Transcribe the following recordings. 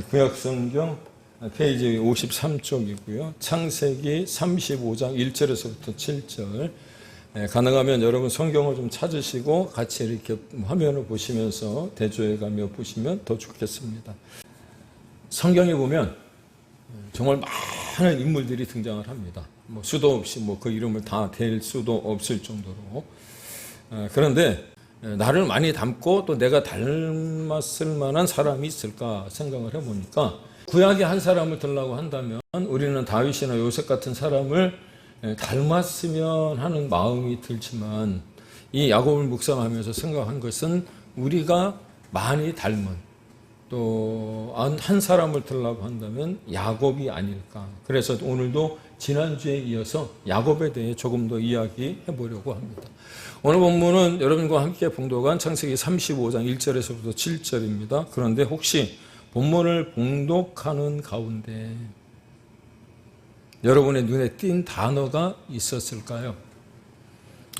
구약성경 페이지 53쪽이고요. 창세기 35장 1절에서부터 7절. 가능하면 여러분 성경을 좀 찾으시고 같이 이렇게 화면을 보시면서 대조해가며 보시면 더 좋겠습니다. 성경에 보면 정말 많은 인물들이 등장을 합니다. 수도 없이 그 이름을 다 댈 수도 없을 정도로. 그런데 나를 많이 닮고 또 내가 닮았을 만한 사람이 있을까 생각을 해보니까 구약의 한 사람을 들라고 한다면 우리는 다윗이나 요셉 같은 사람을 닮았으면 하는 마음이 들지만 이 야곱을 묵상하면서 생각한 것은 우리가 많이 닮은 또 한 사람을 들라고 한다면 야곱이 아닐까. 그래서 오늘도 지난주에 이어서 야곱에 대해 조금 더 이야기해 보려고 합니다. 오늘 본문은 여러분과 함께 봉독한 창세기 35장 1절에서부터 7절입니다. 그런데 혹시 본문을 봉독하는 가운데 여러분의 눈에 띈 단어가 있었을까요?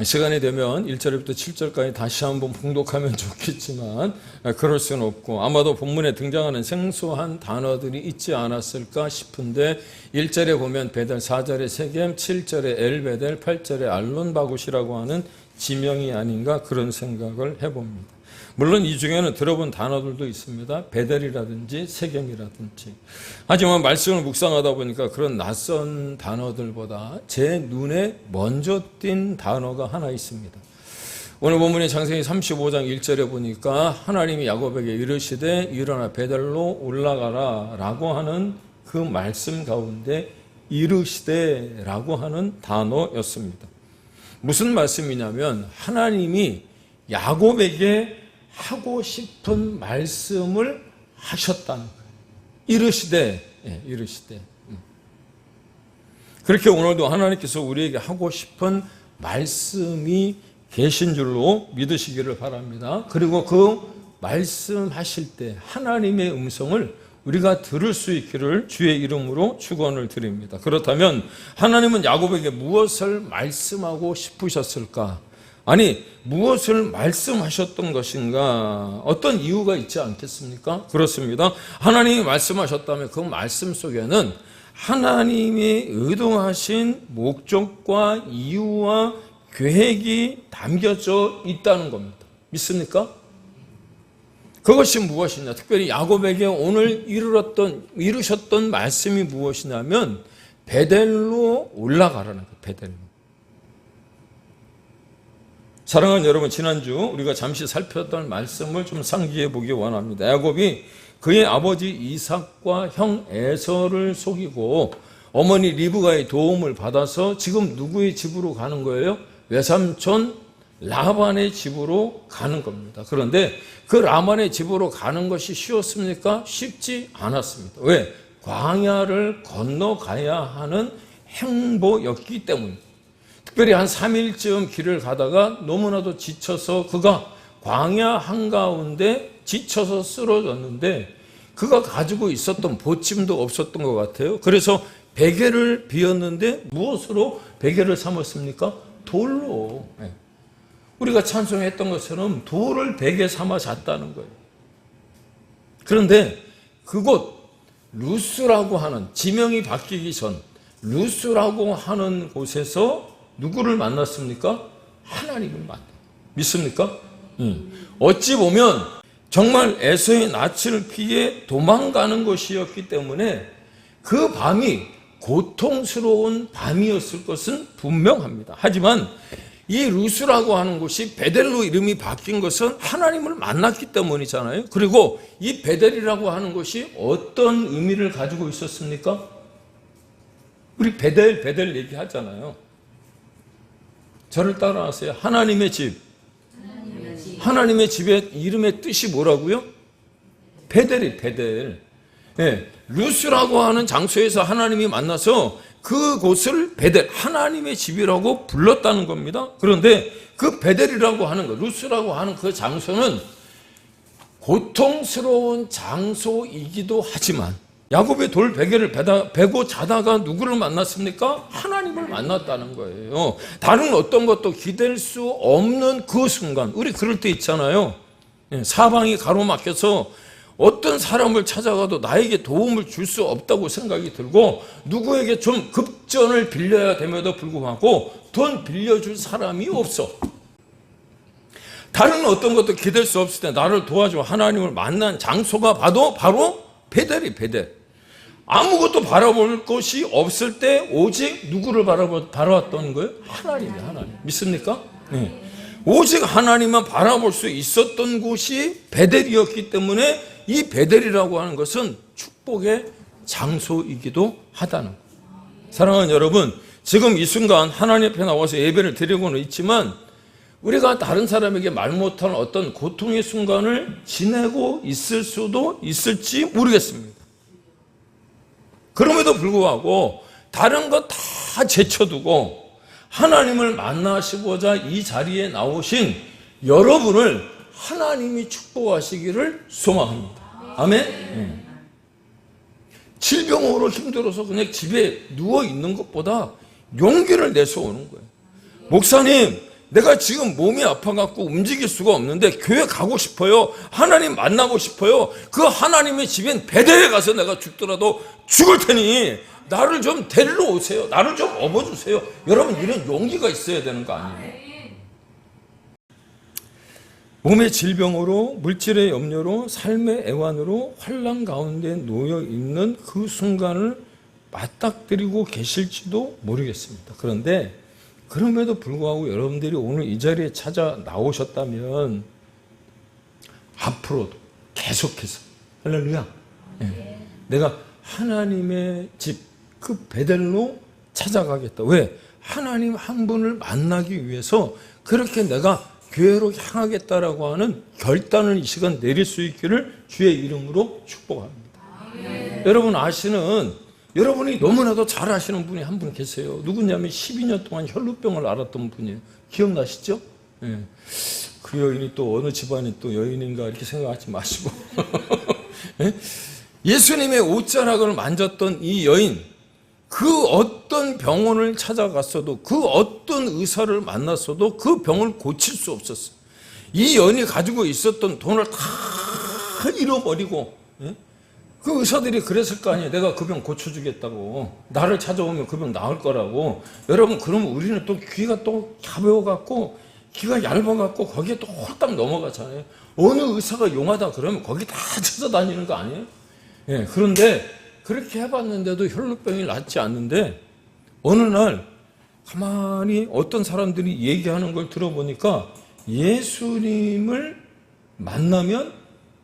시간이 되면 1절부터 7절까지 다시 한번 봉독하면 좋겠지만 그럴 수는 없고 아마도 본문에 등장하는 생소한 단어들이 있지 않았을까 싶은데 1절에 보면 베델, 4절에 세겜, 7절에 엘베델, 8절에 알론바굿이라고 하는 지명이 아닌가 그런 생각을 해봅니다. 물론 이 중에는 들어본 단어들도 있습니다. 베델이라든지 세겜이라든지. 하지만 말씀을 묵상하다 보니까 그런 낯선 단어들보다 제 눈에 먼저 띈 단어가 하나 있습니다. 오늘 본문의 창세기 35장 1절에 보니까 하나님이 야곱에게 이르시되 일어나 베델로 올라가라 라고 하는 그 말씀 가운데 이르시되 라고 하는 단어였습니다. 무슨 말씀이냐면 하나님이 야곱에게 하고 싶은 말씀을 하셨다는 거예요. 이르시되. 그렇게 오늘도 하나님께서 우리에게 하고 싶은 말씀이 계신 줄로 믿으시기를 바랍니다. 그리고 그 말씀하실 때 하나님의 음성을 우리가 들을 수 있기를 주의 이름으로 축원을 드립니다. 그렇다면 하나님은 야곱에게 무엇을 말씀하고 싶으셨을까? 아니, 무엇을 말씀하셨던 것인가? 어떤 이유가 있지 않겠습니까? 그렇습니다. 하나님이 말씀하셨다면 그 말씀 속에는 하나님이 의도하신 목적과 이유와 계획이 담겨져 있다는 겁니다. 믿습니까? 그것이 무엇이냐? 특별히 야곱에게 오늘 이루셨던 말씀이 무엇이냐면 베델로 올라가라는 거예요. 베델로. 사랑하는 여러분, 지난주 우리가 잠시 살폈던 말씀을 좀 상기해 보기 원합니다. 야곱이 그의 아버지 이삭과 형 에서를 속이고 어머니 리브가의 도움을 받아서 지금 누구의 집으로 가는 거예요? 외삼촌 라반의 집으로 가는 겁니다. 그런데 그 라반의 집으로 가는 것이 쉬웠습니까? 쉽지 않았습니다. 왜? 광야를 건너가야 하는 행보였기 때문입니다. 특별히 한 3일쯤 길을 가다가 너무나도 지쳐서 그가 광야 한가운데 지쳐서 쓰러졌는데 그가 가지고 있었던 보침도 없었던 것 같아요. 그래서 베개를 비웠는데 무엇으로 베개를 삼았습니까? 돌로. 우리가 찬송했던 것처럼 돌을 베개 삼아 잤다는 거예요. 그런데 그곳 루스라고 하는, 지명이 바뀌기 전 루스라고 하는 곳에서 누구를 만났습니까? 하나님을 만났습니다. 믿습니까? 어찌 보면 정말 에서의 낯을 피해 도망가는 것이었기 때문에 그 밤이 고통스러운 밤이었을 것은 분명합니다. 하지만 이 루스라고 하는 곳이 베델로 이름이 바뀐 것은 하나님을 만났기 때문이잖아요. 그리고 이 베델이라고 하는 것이 어떤 의미를 가지고 있었습니까? 우리 베델 얘기하잖아요. 저를 따라하세요. 하나님의 집. 하나님의 집의 이름의 뜻이 뭐라고요? 베델. 네, 루스라고 하는 장소에서 하나님이 만나서 그곳을 베델, 하나님의 집이라고 불렀다는 겁니다. 그런데 그 베델이라고 하는 것, 루스라고 하는 그 장소는 고통스러운 장소이기도 하지만 야곱의 돌 베개를 베고 자다가 누구를 만났습니까? 하나님을 만났다는 거예요. 다른 어떤 것도 기댈 수 없는 그 순간, 우리 그럴 때 있잖아요. 사방이 가로막혀서 어떤 사람을 찾아가도 나에게 도움을 줄 수 없다고 생각이 들고 누구에게 좀 급전을 빌려야 됨에도 불구하고 돈 빌려줄 사람이 없어. 다른 어떤 것도 기댈 수 없을 때 나를 도와줘 하나님을 만난 장소가 바로 베델이 베델. 아무것도 바라볼 것이 없을 때 오직 누구를 바라봤던 거예요? 하나님이에요. 하나님. 믿습니까? 네. 오직 하나님만 바라볼 수 있었던 곳이 베델이었기 때문에 이 베델이라고 하는 것은 축복의 장소이기도 하다는 거예요. 사랑하는 여러분, 지금 이 순간 하나님 앞에 나와서 예배를 드리고는 있지만 우리가 다른 사람에게 말 못하는 어떤 고통의 순간을 지내고 있을 수도 있을지 모르겠습니다. 그럼에도 불구하고 다른 것 다 제쳐두고 하나님을 만나시고자 이 자리에 나오신 여러분을 하나님이 축복하시기를 소망합니다. 아멘. 질병으로 힘들어서 그냥 집에 누워있는 것보다 용기를 내서 오는 거예요. 목사님, 내가 지금 몸이 아파갖고 움직일 수가 없는데 교회 가고 싶어요. 하나님 만나고 싶어요. 그 하나님의 집엔 베델에 가서 내가 죽더라도 죽을 테니 나를 좀 데리러 오세요. 나를 좀 업어주세요. 여러분, 이런 용기가 있어야 되는 거 아니에요? 몸의 질병으로, 물질의 염려로, 삶의 애환으로 환난 가운데 놓여 있는 그 순간을 맞닥뜨리고 계실지도 모르겠습니다. 그런데 그럼에도 불구하고 여러분들이 오늘 이 자리에 찾아 나오셨다면 앞으로도 계속해서 할렐루야. 내가 하나님의 집 그 베델로 찾아가겠다. 왜? 하나님 한 분을 만나기 위해서 그렇게 내가 교회로 향하겠다라고 하는 결단을 이 시간 내릴 수 있기를 주의 이름으로 축복합니다. 여러분 아시는, 여러분이 너무나도 잘 아시는 분이 한 분 계세요. 누구냐면 12년 동안 혈루병을 앓았던 분이에요. 기억나시죠? 예. 그 여인이 또 어느 집안이 또 여인인가 이렇게 생각하지 마시고 예? 예수님의 옷자락을 만졌던 이 여인, 그 어떤 병원을 찾아갔어도 그 어떤 의사를 만났어도 그 병을 고칠 수 없었어요. 이 여인이 가지고 있었던 돈을 다 잃어버리고 예? 그 의사들이 그랬을 거 아니에요. 내가 그 병 고쳐주겠다고. 나를 찾아오면 그 병 나을 거라고. 여러분, 그러면 우리는 또 귀가 또 가벼워갖고 귀가 얇아갖고 거기에 또 홀딱 넘어가잖아요. 어느 의사가 용하다 그러면 거기 다 찾아다니는 거 아니에요? 예, 그런데 그렇게 해봤는데도 혈루병이 낫지 않는데 어느 날 가만히 어떤 사람들이 얘기하는 걸 들어보니까 예수님을 만나면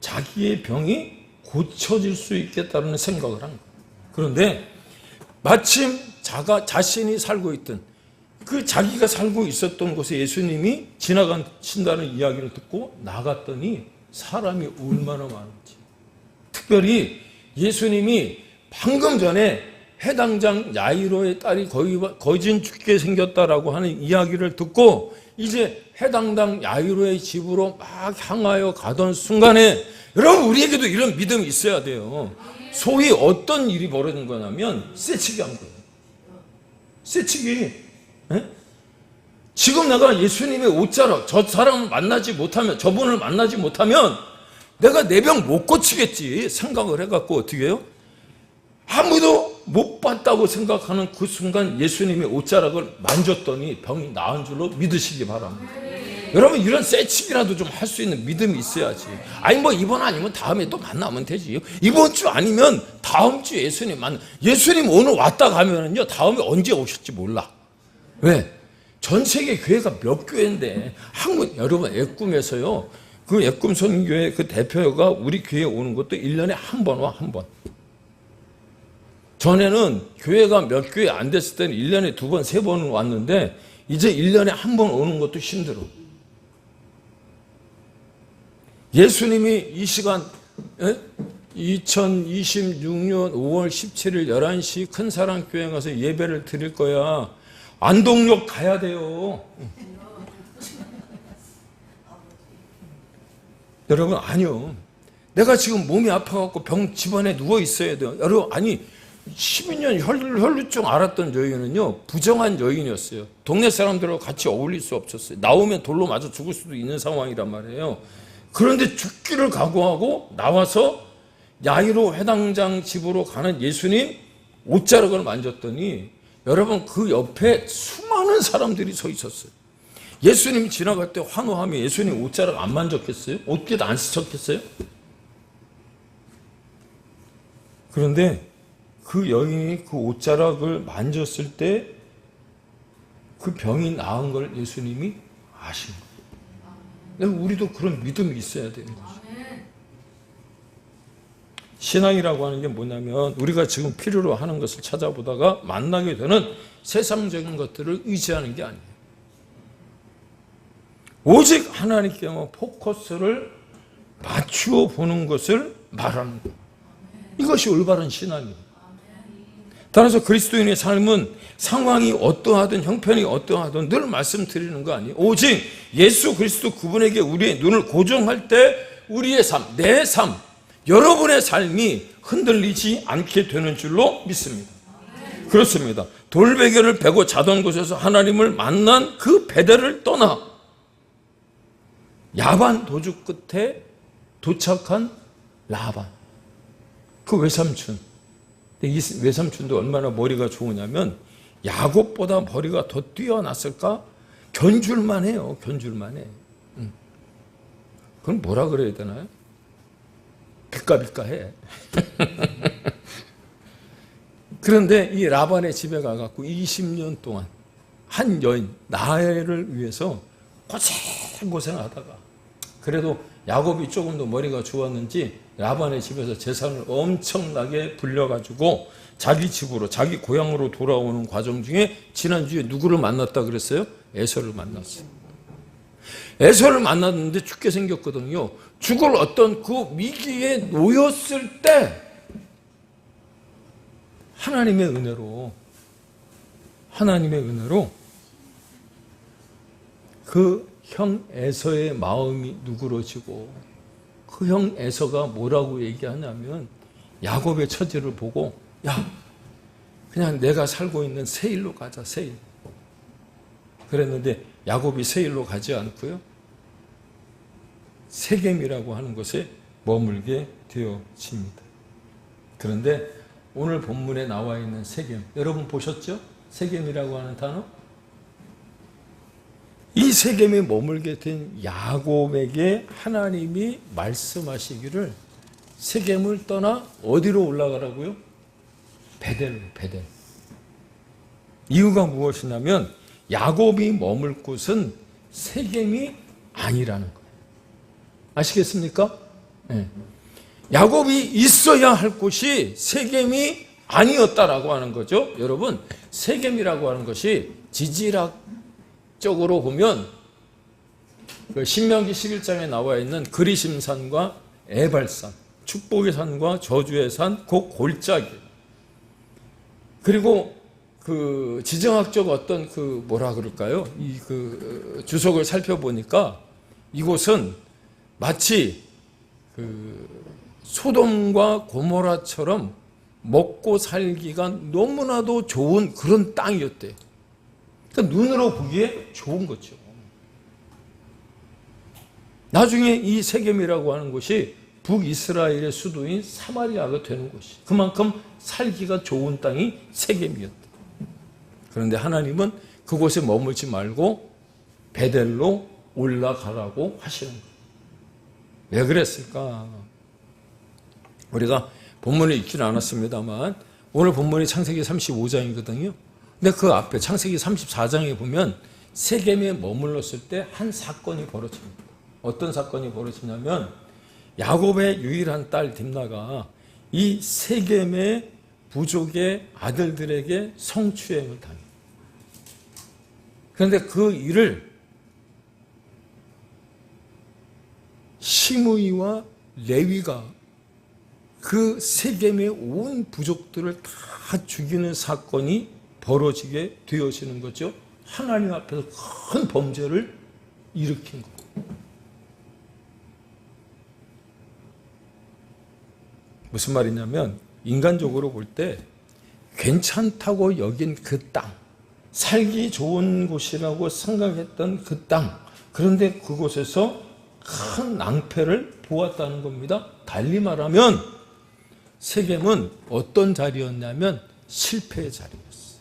자기의 병이 고쳐질 수 있겠다는 생각을 한 거예요. 그런데 마침 자신이 살고 있던 그 자기가 살고 있었던 곳에 예수님이 지나가신다는 이야기를 듣고 나갔더니 사람이 얼마나 많은지. 특별히 예수님이 방금 전에 해당장 야이로의 딸이 거진 죽게 생겼다라고 하는 이야기를 듣고 이제 해당당 야이로의 집으로 막 향하여 가던 순간에 여러분, 우리에게도 이런 믿음이 있어야 돼요. 소위 어떤 일이 벌어진 거냐면 쇠치기 한 거예요. 쇠치기. 에? 지금 내가 예수님의 옷자락, 저 사람을 만나지 못하면, 저분을 만나지 못하면 내가 내 병 못 고치겠지 생각을 해갖고 어떻게 해요? 아무도 못 봤다고 생각하는 그 순간 예수님의 옷자락을 만졌더니 병이 나은 줄로 믿으시기 바랍니다. 여러분, 이런 쇠치기라도 좀 할 수 있는 믿음이 있어야지. 아니 뭐 이번 아니면 다음에 또 만나면 되지. 이번 주 아니면 다음 주에 예수님 오늘 왔다 가면은요 다음에 언제 오실지 몰라. 왜? 전 세계 교회가 몇 교회인데 여러분 애꿈에서요 그 애꿈 선교회 그 대표가 우리 교회에 오는 것도 1년에 한 번 와, 한 번. 전에는 교회가 몇 교회 안 됐을 때는 1년에 2번, 3번은 왔는데 이제 1년에 한 번 오는 것도 힘들어. 예수님이 이 시간 2026년 5월 17일 11시 큰사랑교회 가서 예배를 드릴 거야. 안동역 가야 돼요. 여러분, 아니요. 내가 지금 몸이 아파갖고 집안에 누워 있어야 돼요. 여러분, 아니 12년 혈루증 앓았던 여인은요 부정한 여인이었어요. 동네 사람들하고 같이 어울릴 수 없었어요. 나오면 돌로 맞아 죽을 수도 있는 상황이란 말이에요. 그런데 죽기를 각오하고 나와서 야이로 회당장 집으로 가는 예수님 옷자락을 만졌더니 여러분 그 옆에 수많은 사람들이 서 있었어요. 예수님이 지나갈 때 환호하며 예수님 옷자락 안 만졌겠어요? 옷깃 안 스쳤겠어요? 그런데 그 여인이 그 옷자락을 만졌을 때 그 병이 나은 걸 예수님이 아신 거예요. 우리도 그런 믿음이 있어야 되는 거죠. 신앙이라고 하는 게 뭐냐면 우리가 지금 필요로 하는 것을 찾아보다가 만나게 되는 세상적인 것들을 의지하는 게 아니에요. 오직 하나님께만 포커스를 맞추어 보는 것을 말하는 거예요. 이것이 올바른 신앙이에요. 따라서 그리스도인의 삶은 상황이 어떠하든 형편이 어떠하든 늘 말씀드리는 거 아니에요. 오직 예수 그리스도 그분에게 우리의 눈을 고정할 때 우리의 삶, 내 삶, 여러분의 삶이 흔들리지 않게 되는 줄로 믿습니다. 그렇습니다. 돌베개를 베고 자던 곳에서 하나님을 만난 그 베델을 떠나 야반 도주 끝에 도착한 라반, 그 외삼촌. 이 외삼촌도 얼마나 머리가 좋으냐면 야곱보다 머리가 더 뛰어났을까? 견줄만 해요. 견줄만 해. 그럼 뭐라 그래야 되나요? 비까비까해. 그런데 이 라반의 집에 가갖고 20년 동안 한 여인 나엘을 위해서 고생하다가 그래도 야곱이 조금 더 머리가 좋았는지 라반의 집에서 재산을 엄청나게 불려가지고 자기 집으로 자기 고향으로 돌아오는 과정 중에 지난주에 누구를 만났다 그랬어요? 에서를 만났어요. 에서를 만났는데 죽게 생겼거든요. 죽을 어떤 그 위기에 놓였을 때 하나님의 은혜로 그 형 에서의 마음이 누그러지고 그 형 에서가 뭐라고 얘기하냐면 야곱의 처지를 보고 야 그냥 내가 살고 있는 세일로 가자. 세일. 그랬는데 야곱이 세일로 가지 않고요. 세겜이라고 하는 곳에 머물게 되어집니다. 그런데 오늘 본문에 나와 있는 세겜, 여러분 보셨죠? 세겜이라고 하는 단어? 이 세겜에 머물게 된 야곱에게 하나님이 말씀하시기를 세겜을 떠나 어디로 올라가라고요? 베델로, 베델. 이유가 무엇이냐면 야곱이 머물 곳은 세겜이 아니라는 거예요. 아시겠습니까? 네. 야곱이 있어야 할 곳이 세겜이 아니었다라고 하는 거죠. 여러분, 세겜이라고 하는 것이 지질학적으로 보면 그 신명기 11장에 나와 있는 그리심산과 에발산, 축복의 산과 저주의 산, 그 골짜기. 그리고 그 지정학적 어떤 그 뭐라 그럴까요? 이 그 주석을 살펴보니까 이곳은 마치 그 소돔과 고모라처럼 먹고 살기가 너무나도 좋은 그런 땅이었대요. 그러니까 눈으로 보기에 좋은 거죠. 나중에 이 세겜이라고 하는 곳이 북이스라엘의 수도인 사마리아가 되는 곳이 그만큼 살기가 좋은 땅이 세겜이었다. 그런데 하나님은 그곳에 머물지 말고 베델로 올라가라고 하시는 거예요. 왜 그랬을까? 우리가 본문을 읽지는 않았습니다만 오늘 본문이 창세기 35장이거든요. 근데 그 앞에 창세기 34장에 보면 세겜에 머물렀을 때 한 사건이 벌어집니다. 어떤 사건이 벌어지냐면 야곱의 유일한 딸 딥나가 이 세겜의 부족의 아들들에게 성추행을 당해요. 그런데 그 일을 시므이와 레위가 그 세겜의 온 부족들을 다 죽이는 사건이 벌어지게 되어지는 거죠. 하나님 앞에서 큰 범죄를 일으킨 거예요. 무슨 말이냐면 인간적으로 볼 때 괜찮다고 여긴 그 땅, 살기 좋은 곳이라고 생각했던 그 땅, 그런데 그곳에서 큰 낭패를 보았다는 겁니다. 달리 말하면 세겜은 어떤 자리였냐면 실패의 자리였어요.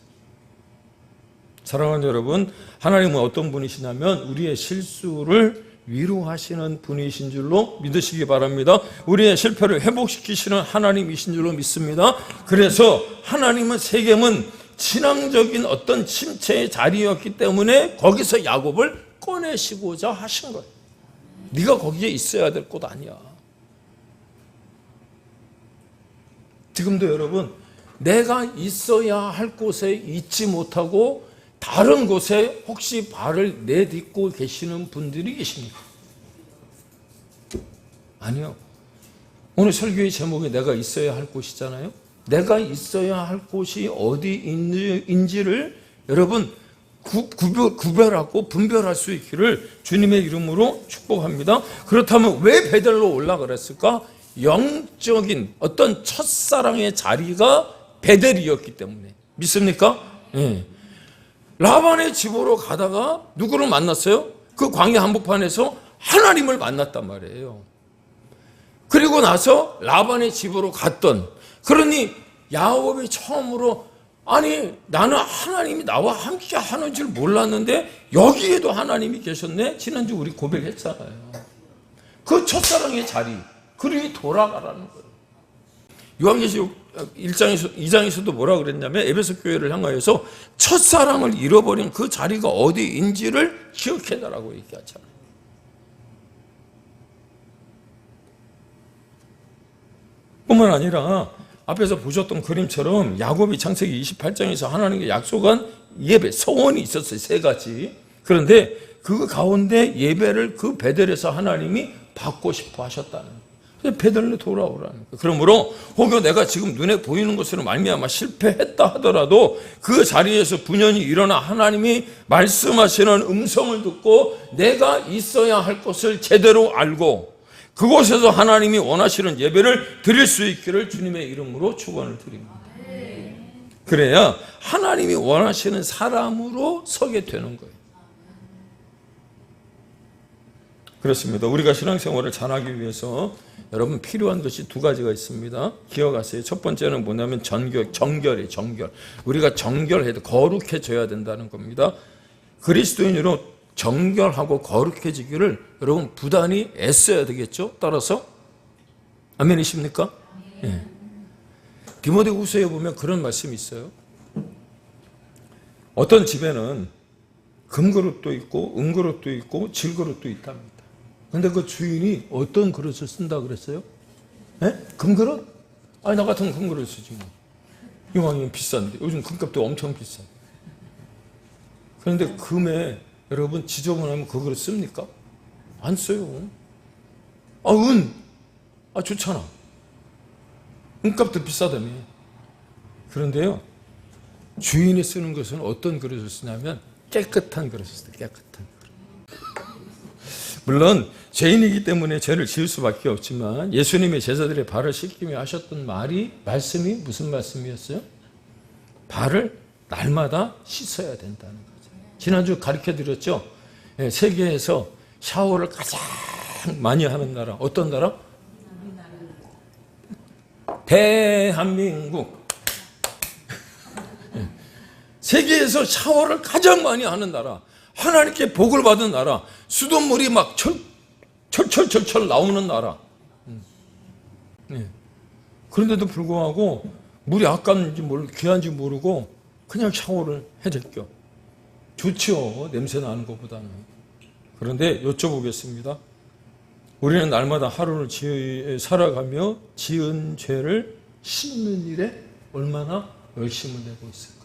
사랑하는 여러분, 하나님은 어떤 분이시냐면 우리의 실수를 위로하시는 분이신 줄로 믿으시기 바랍니다. 우리의 실패를 회복시키시는 하나님이신 줄로 믿습니다. 그래서 하나님은 세겜은 신앙적인 어떤 침체의 자리였기 때문에 거기서 야곱을 꺼내시고자 하신 거예요. 네가 거기에 있어야 될 곳 아니야. 지금도 여러분, 내가 있어야 할 곳에 있지 못하고 다른 곳에 혹시 발을 내딛고 계시는 분들이 계십니까? 아니요. 오늘 설교의 제목이 내가 있어야 할 곳이잖아요. 내가 있어야 할 곳이 어디인지를 여러분 구별하고 분별할 수 있기를 주님의 이름으로 축복합니다. 그렇다면 왜 베델로 올라가랬을까? 영적인 어떤 첫사랑의 자리가 베델이었기 때문에. 믿습니까? 네. 라반의 집으로 가다가 누구를 만났어요? 그 광야 한복판에서 하나님을 만났단 말이에요. 그리고 나서 라반의 집으로 갔던, 그러니 야곱이 처음으로 아니 나는 하나님이 나와 함께 하는 줄 몰랐는데 여기에도 하나님이 계셨네. 지난주 우리 고백했잖아요. 그 첫사랑의 자리, 그리 돌아가라는 거예요. 요한계시록 2장에서도 뭐라 그랬냐면 에베소 교회를 향하여서 첫사랑을 잃어버린 그 자리가 어디인지를 기억해달라고 얘기하잖아요. 뿐만 아니라 앞에서 보셨던 그림처럼 야곱이 창세기 28장에서 하나님께 약속한 예배, 소원이 있었어요. 3가지. 그런데 그 가운데 예배를 그 베델에서 하나님이 받고 싶어 하셨다는 거예요. 베델로 돌아오라는 거예요. 그러므로 혹여 내가 지금 눈에 보이는 것으로 말미암아 실패했다 하더라도 그 자리에서 분연히 일어나 하나님이 말씀하시는 음성을 듣고 내가 있어야 할 것을 제대로 알고 그곳에서 하나님이 원하시는 예배를 드릴 수 있기를 주님의 이름으로 축원을 드립니다. 그래야 하나님이 원하시는 사람으로 서게 되는 거예요. 그렇습니다. 우리가 신앙생활을 잘하기 위해서 여러분 필요한 것이 2가지가 있습니다. 기억하세요. 첫 번째는 뭐냐면 정결이에요. 정결. 우리가 정결해야 돼. 거룩해져야 된다는 겁니다. 그리스도인으로 정결하고 거룩해지기를 여러분 부단히 애써야 되겠죠. 따라서 아멘이십니까? 예. 디모데후서에 보면 그런 말씀이 있어요. 어떤 집에는 금그릇도 있고 은그릇도 있고 질그릇도 있답니다. 근데 그 주인이 어떤 그릇을 쓴다 그랬어요? 예? 금그릇? 아니 나 같은 금그릇 쓰지 뭐. 이왕이면 비싼데 요즘 금값도 엄청 비싸. 그런데 금에 여러분 지저분하면 그 그릇 씁니까? 안 써요. 좋잖아. 은값도 비싸다며. 그런데요, 주인이 쓰는 것은 어떤 그릇을 쓰냐면 깨끗한 그릇을 써요. 깨끗한 그릇. 물론 죄인이기 때문에 죄를 지을 수밖에 없지만 예수님의 제자들의 발을 씻기며 하셨던 말씀이 무슨 말씀이었어요? 발을 날마다 씻어야 된다는 거죠. 지난주 가르쳐드렸죠. 세계에서 샤워를 가장 많이 하는 나라 어떤 나라? 대한민국. 세계에서 샤워를 가장 많이 하는 나라, 하나님께 복을 받은 나라, 수돗물이 막 철철철철 나오는 나라. 그런데도 불구하고 물이 아깝는지 귀한지 모르고 그냥 샤워를 해댔죠. 좋죠. 냄새 나는 것보다는. 그런데 여쭤보겠습니다. 우리는 날마다 하루를 살아가며 지은 죄를 씻는 일에 얼마나 열심을 내고 있을까?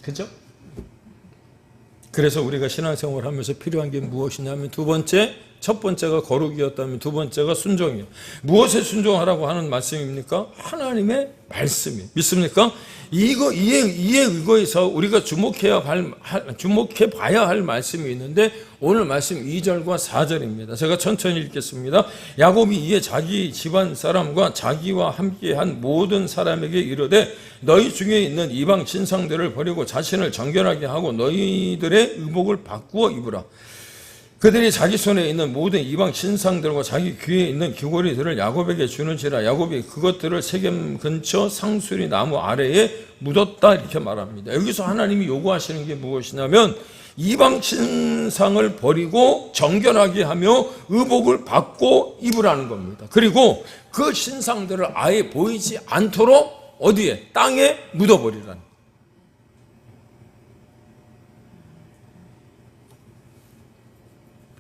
그죠? 그래서 우리가 신앙생활을 하면서 필요한 게 무엇이냐면 첫 번째가 거룩이었다면 2번째가 순종이에요. 무엇에 순종하라고 하는 말씀입니까? 하나님의 말씀이에요. 믿습니까? 이에 의거해서 우리가 주목해 봐야 할 말씀이 있는데 오늘 말씀 2절과 4절입니다. 제가 천천히 읽겠습니다. 야곱이 이에 자기 집안 사람과 자기와 함께한 모든 사람에게 이르되 너희 중에 있는 이방 신상들을 버리고 자신을 정결하게 하고 너희들의 의복을 바꾸어 입으라. 그들이 자기 손에 있는 모든 이방 신상들과 자기 귀에 있는 귀걸이들을 야곱에게 주는지라 야곱이 그것들을 세겜 근처 상수리 나무 아래에 묻었다 이렇게 말합니다. 여기서 하나님이 요구하시는 게 무엇이냐면 이방 신상을 버리고 정결하게 하며 의복을 받고 입으라는 겁니다. 그리고 그 신상들을 아예 보이지 않도록 어디에? 땅에 묻어버리라는.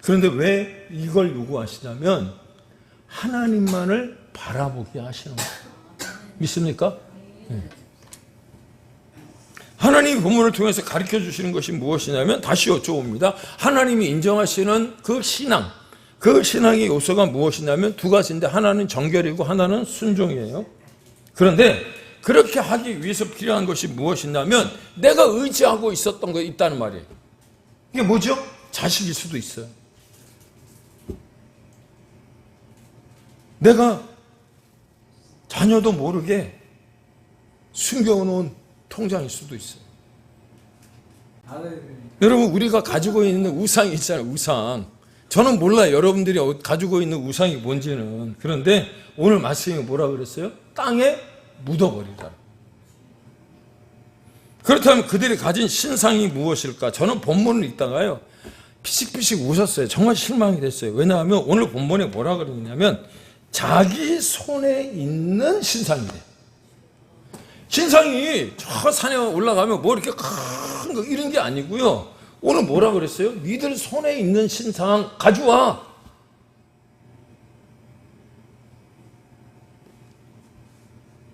그런데 왜 이걸 요구하시냐면 하나님만을 바라보게 하시는 거예요. 믿습니까? 네. 하나님이 본문을 통해서 가르쳐 주시는 것이 무엇이냐면 다시 여쭤봅니다. 하나님이 인정하시는 그 신앙, 그 신앙의 요소가 무엇이냐면 두 가지인데 하나는 정결이고 하나는 순종이에요. 그런데 그렇게 하기 위해서 필요한 것이 무엇이냐면 내가 의지하고 있었던 게 있다는 말이에요. 이게 뭐죠? 자식일 수도 있어요. 내가 자녀도 모르게 숨겨놓은 통장일 수도 있어요. 여러분 우리가 가지고 있는 우상이 있잖아요. 우상. 저는 몰라요. 여러분들이 가지고 있는 우상이 뭔지는. 그런데 오늘 말씀이 뭐라 그랬어요? 땅에 묻어버리라. 그렇다면 그들이 가진 신상이 무엇일까? 저는 본문을 읽다가요. 피식피식 웃었어요. 정말 실망이 됐어요. 왜냐하면 오늘 본문에 뭐라 그러냐면 자기 손에 있는 신상이래. 신상이 저 산에 올라가면 뭐 이렇게 큰 거 이런 게 아니고요. 오늘 뭐라 그랬어요? 니들 손에 있는 신상 가져와.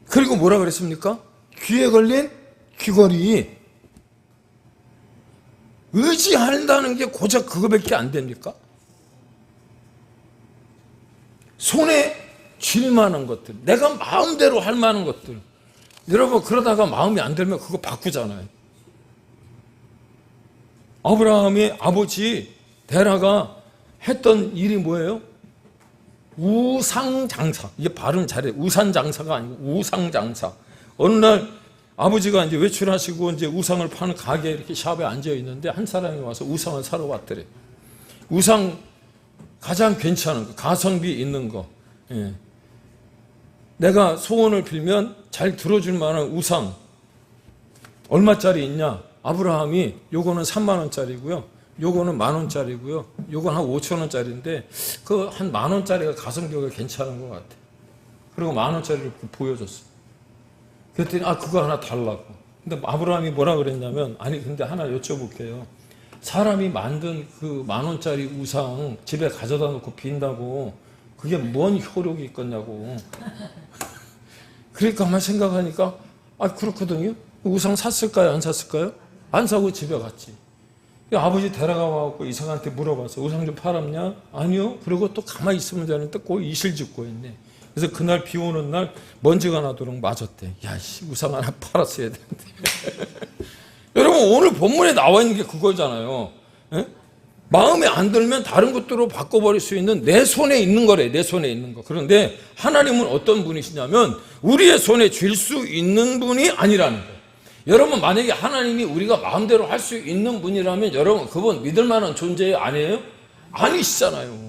그리고 뭐라 그랬습니까? 귀에 걸린 귀걸이. 의지한다는 게 고작 그거밖에 안 됩니까? 손에 쥘 만한 것들, 내가 마음대로 할 만한 것들. 여러분 그러다가 마음이 안 들면 그거 바꾸잖아요. 아브라함의 아버지 데라가 했던 일이 뭐예요? 우상장사. 이게 발음 잘해. 우산장사가 아니고 우상장사. 어느 날 아버지가 이제 외출하시고 이제 우상을 파는 가게에 이렇게 샵에 앉아 있는데 한 사람이 와서 우상을 사러 왔더래. 우상 가장 괜찮은 거, 가성비 있는 거. 예. 내가 소원을 빌면 잘 들어줄 만한 우상 얼마짜리 있냐? 아브라함이 요거는 3만 원짜리고요. 요거는 10,000원짜리고요. 요건 한 5,000원짜리인데 그 한 10,000원짜리가 가성비가 괜찮은 것 같아. 그리고 10,000원짜리를 보여줬어. 그랬더니 그거 하나 달라고. 근데 아브라함이 뭐라 그랬냐면 아니 근데 하나 여쭤볼게요. 사람이 만든 그 10,000원짜리 우상 집에 가져다 놓고 빈다고 그게 뭔 효력이 있겠냐고. 그러니까 한번 생각하니까 그렇거든요. 우상 샀을까요? 안 샀을까요? 안 사고 집에 갔지. 아버지 데려가 와갖고 이상한테 물어봤어. 우상 좀 팔았냐? 아니요. 그리고 또 가만히 있으면 되는데 꼭 이실 짓고 있네. 그래서 그날 비 오는 날 먼지가 나도록 맞았대. 야씨 우상 하나 팔았어야 되는데. 여러분 오늘 본문에 나와 있는 게 그거잖아요. 에? 마음에 안 들면 다른 것들로 바꿔버릴 수 있는 내 손에 있는 거래. 내 손에 있는 거. 그런데 하나님은 어떤 분이시냐면 우리의 손에 쥘 수 있는 분이 아니라는 거예요. 여러분 만약에 하나님이 우리가 마음대로 할 수 있는 분이라면 여러분 그분 믿을 만한 존재 아니에요? 아니시잖아요.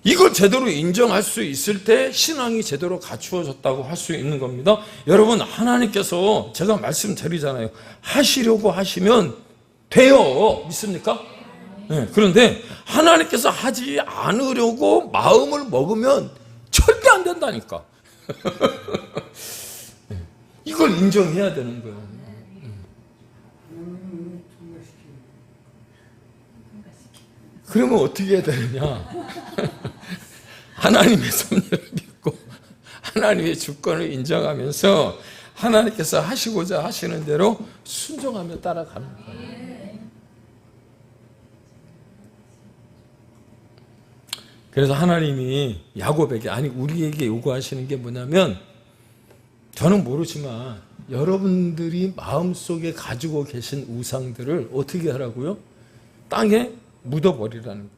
이걸 제대로 인정할 수 있을 때 신앙이 제대로 갖추어졌다고 할 수 있는 겁니다. 여러분 하나님께서 제가 말씀드리잖아요. 하시려고 하시면 돼요. 믿습니까? 네, 그런데 하나님께서 하지 않으려고 마음을 먹으면 절대 안 된다니까. 이걸 인정해야 되는 거예요. 그러면 어떻게 해야 되느냐? 하나님의 섭리를 믿고 하나님의 주권을 인정하면서 하나님께서 하시고자 하시는 대로 순종하며 따라가는 거예요. 그래서 하나님이 야곱에게 우리에게 요구하시는 게 뭐냐면 저는 모르지만 여러분들이 마음속에 가지고 계신 우상들을 어떻게 하라고요? 땅에 묻어버리라는 거예요.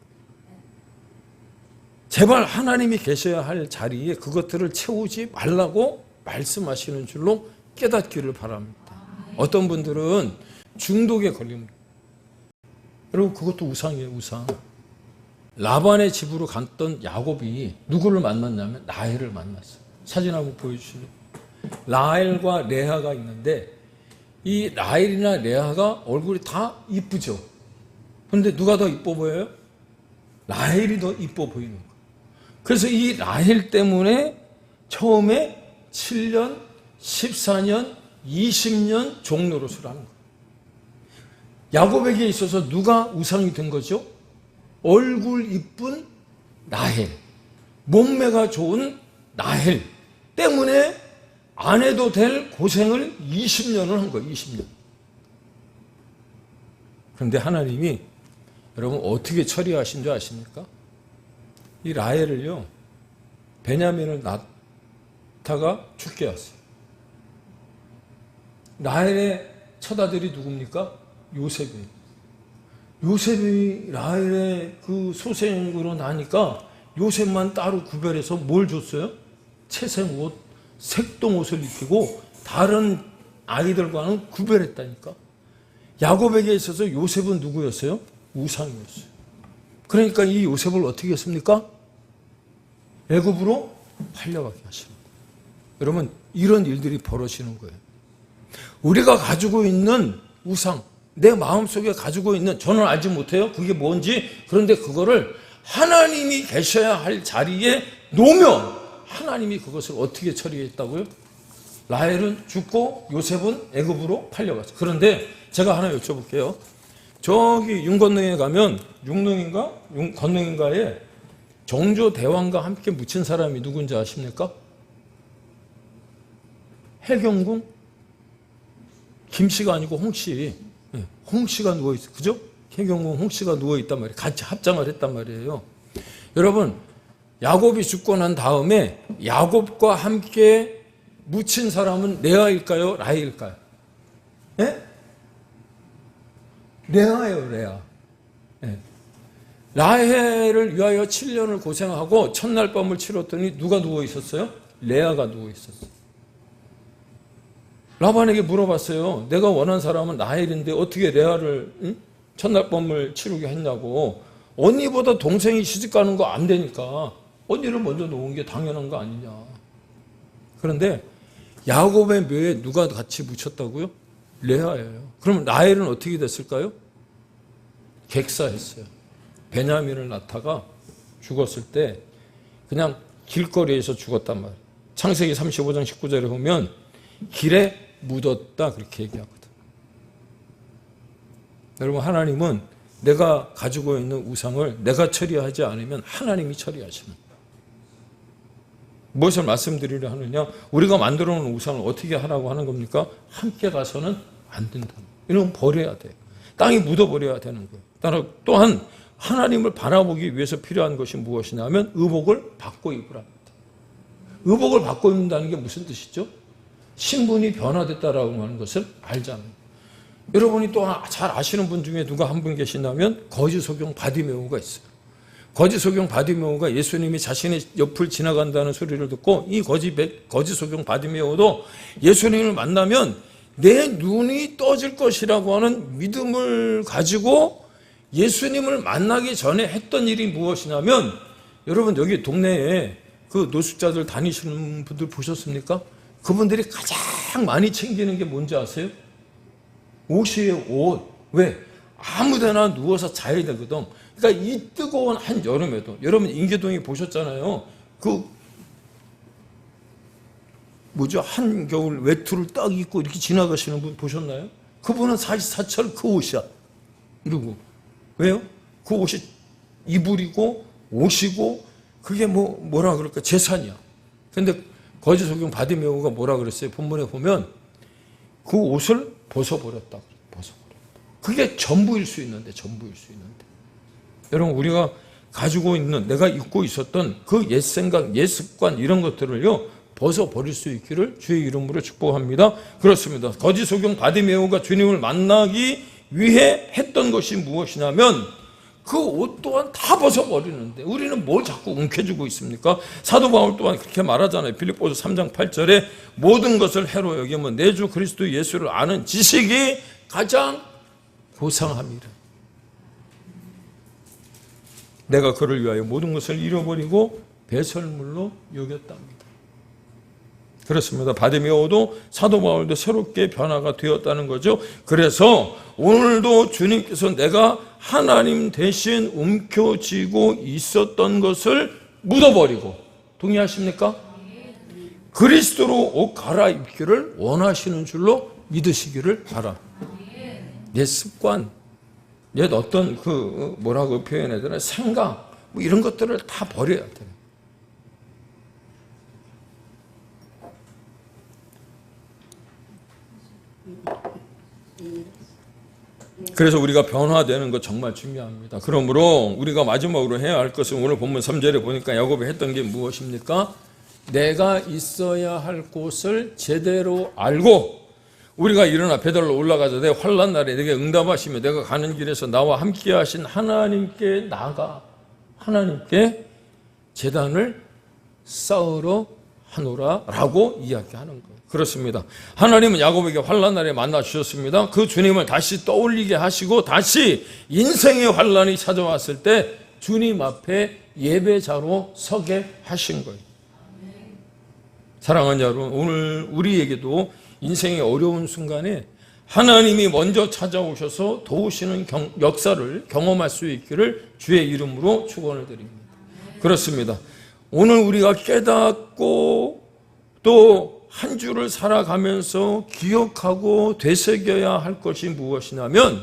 제발 하나님이 계셔야 할 자리에 그것들을 채우지 말라고 말씀하시는 줄로 깨닫기를 바랍니다. 어떤 분들은 중독에 걸립니다. 여러분 그것도 우상이에요, 우상. 라반의 집으로 갔던 야곱이 누구를 만났냐면 라헬을 만났어요. 사진 한번 보여주시죠. 라헬과 레아가 있는데 이 라헬이나 레아가 얼굴이 다 이쁘죠. 그런데 누가 더 이뻐 보여요? 라헬이 더 이뻐 보이는 거예요. 그래서 이 라헬 때문에 처음에 7년, 14년, 20년 종노릇을 하는 거예요. 야곱에게 있어서 누가 우상이 된 거죠? 얼굴 이쁜 라헬, 몸매가 좋은 라헬 때문에 안 해도 될 고생을 20년을 한 거예요. 20년. 그런데 하나님이 여러분 어떻게 처리하신 줄 아십니까? 이 라헬을요, 베냐민을 낳다가 죽게 했어요. 라헬의 처아들이 누굽니까? 요셉이에요. 요셉이 라헬의 그 소생으로 나니까 요셉만 따로 구별해서 뭘 줬어요? 채색 옷, 색동 옷을 입히고 다른 아이들과는 구별했다니까. 야곱에게 있어서 요셉은 누구였어요? 우상이었어요. 그러니까 이 요셉을 어떻게 했습니까? 애굽으로 팔려가게 하시는 거예요. 여러분 이런 일들이 벌어지는 거예요. 우리가 가지고 있는 우상, 내 마음속에 가지고 있는, 저는 알지 못해요. 그게 뭔지. 그런데 그거를 하나님이 계셔야 할 자리에 놓으면 하나님이 그것을 어떻게 처리했다고요? 라헬은 죽고 요셉은 애굽으로 팔려갔어요. 그런데 제가 하나 여쭤볼게요. 저기 윤건능에 가면 건능인가에 정조대왕과 함께 묻힌 사람이 누군지 아십니까? 해경궁? 김씨가 아니고 홍씨. 홍씨가 누워있어요. 그죠? 해경궁 홍씨가 누워있단 말이에요. 같이 합장을 했단 말이에요. 여러분, 야곱이 죽고 난 다음에 야곱과 함께 묻힌 사람은 레아일까요? 라헬일까요? 예? 레아예요, 레아. 예. 라헬을 위하여 7년을 고생하고 첫날 밤을 치렀더니 누가 누워 있었어요? 레아가 누워 있었어요. 라반에게 물어봤어요. 내가 원한 사람은 라헬인데 어떻게 레아를 첫날 밤을 치르게 했냐고. 언니보다 동생이 시집가는 거 안 되니까 언니를 먼저 놓은 게 당연한 거 아니냐. 그런데 야곱의 묘에 누가 같이 묻혔다고요? 레아예요. 그럼 라헬은 어떻게 됐을까요? 객사했어요. 베냐민을 낳다가 죽었을 때 그냥 길거리에서 죽었단 말이에요. 창세기 35장 19절에 보면 길에 묻었다 그렇게 얘기하거든. 여러분 하나님은 내가 가지고 있는 우상을 내가 처리하지 않으면 하나님이 처리하시는 거예요. 무엇을 말씀드리려 하느냐? 우리가 만들어 놓은 우상을 어떻게 하라고 하는 겁니까? 함께 가서는 안 된다. 이런 건 버려야 돼요. 땅에 묻어버려야 되는 거예요. 또한 하나님을 바라보기 위해서 필요한 것이 무엇이냐면 의복을 받고 입으라. 의복을 받고 입는다는 게 무슨 뜻이죠? 신분이 변화됐다라고 하는 것을 알잖아요. 여러분이 또 잘 아시는 분 중에 누가 한 분 계신다면 거지 소경 바디메오가 있어요. 거지 소경 바디메오가 예수님이 자신의 옆을 지나간다는 소리를 듣고 이 거지 소경 바디메오도 예수님을 만나면 내 눈이 떠질 것이라고 하는 믿음을 가지고 예수님을 만나기 전에 했던 일이 무엇이냐면, 여러분 여기 동네에 그 노숙자들 다니시는 분들 보셨습니까? 그분들이 가장 많이 챙기는 게 뭔지 아세요? 옷이에요, 옷. 왜? 아무데나 누워서 자야 되거든. 그러니까 이 뜨거운 한여름에도, 여러분 인계동에 보셨잖아요. 한겨울 외투를 딱 입고 이렇게 지나가시는 분 보셨나요? 그분은 사시사철 그 옷이야. 이러고. 왜요? 그 옷이 이불이고 옷이고 그게 뭐라 그럴까? 재산이야. 근데 거지 소경 바디메오가 뭐라 그랬어요? 본문에 보면 그 옷을 벗어버렸다. 그게 전부일 수 있는데. 여러분 우리가 가지고 있는, 내가 입고 있었던 그 옛 생각, 옛 습관 이런 것들을요 벗어버릴 수 있기를 주의 이름으로 축복합니다. 그렇습니다. 거지 소경 바디메오가 주님을 만나기 위해 했던 것이 무엇이냐면 그 옷 또한 다 벗어버리는데 우리는 뭘 자꾸 움켜쥐고 있습니까? 사도 바울 또한 그렇게 말하잖아요. 빌립보서 3장 8절에 모든 것을 해로 여기면 내 주 그리스도 예수를 아는 지식이 가장 고상함이라. 내가 그를 위하여 모든 것을 잃어버리고 배설물로 여겼답니다. 그렇습니다. 바디메오도 사도 바울도 새롭게 변화가 되었다는 거죠. 그래서 오늘도 주님께서 내가 하나님 대신 움켜쥐고 있었던 것을 묻어버리고, 동의하십니까? 그리스도로 옷 갈아입기를 원하시는 줄로 믿으시기를 바랍니다. 내 습관, 내 어떤 뭐라고 표현해야 되나, 생각, 뭐 이런 것들을 다 버려야 돼요. 그래서 우리가 변화되는 것 정말 중요합니다. 그러므로 우리가 마지막으로 해야 할 것은 오늘 본문 3절에 보니까 야곱이 했던 게 무엇입니까? 내가 있어야 할 곳을 제대로 알고, 우리가 일어나 베들로 올라가서 내 환난 날에 내게 응답하시며 내가 가는 길에서 나와 함께 하신 하나님께 나가 하나님께 제단을 쌓으러 하노라 라고 이야기하는 거예요. 그렇습니다. 하나님은 야곱에게 환난 날에 만나 주셨습니다. 그 주님을 다시 떠올리게 하시고 다시 인생의 환난이 찾아왔을 때 주님 앞에 예배자로 서게 하신 거예요. 사랑하는 여러분, 오늘 우리에게도 인생의 어려운 순간에 하나님이 먼저 찾아오셔서 도우시는 역사를 경험할 수 있기를 주의 이름으로 축원을 드립니다. 그렇습니다. 오늘 우리가 깨닫고 또 한 주를 살아가면서 기억하고 되새겨야 할 것이 무엇이냐면,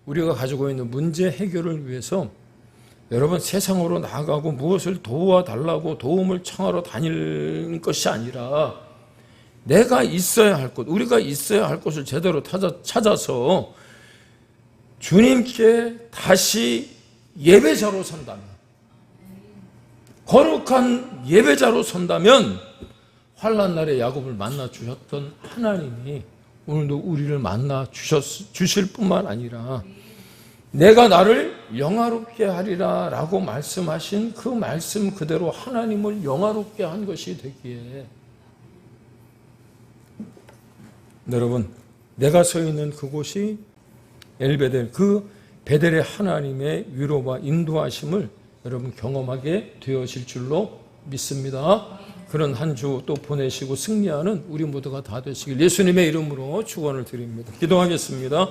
우리가 가지고 있는 문제 해결을 위해서 여러분 세상으로 나가고 무엇을 도와달라고 도움을 청하러 다닐 것이 아니라 내가 있어야 할 곳, 우리가 있어야 할 곳을 제대로 찾아서 주님께 다시 예배자로 선다면, 거룩한 예배자로 선다면 환난 날에 야곱을 만나 주셨던 하나님이 오늘도 우리를 만나 주실 뿐만 아니라 내가 나를 영화롭게 하리라 라고 말씀하신 그 말씀 그대로 하나님을 영화롭게 한 것이 되기에, 여러분, 내가 서 있는 그곳이 엘베델, 그 베델의 하나님의 위로와 인도하심을 여러분 경험하게 되어질 줄로 믿습니다. 그런 한 주 또 보내시고 승리하는 우리 모두가 다 되시길 예수님의 이름으로 축원을 드립니다. 기도하겠습니다.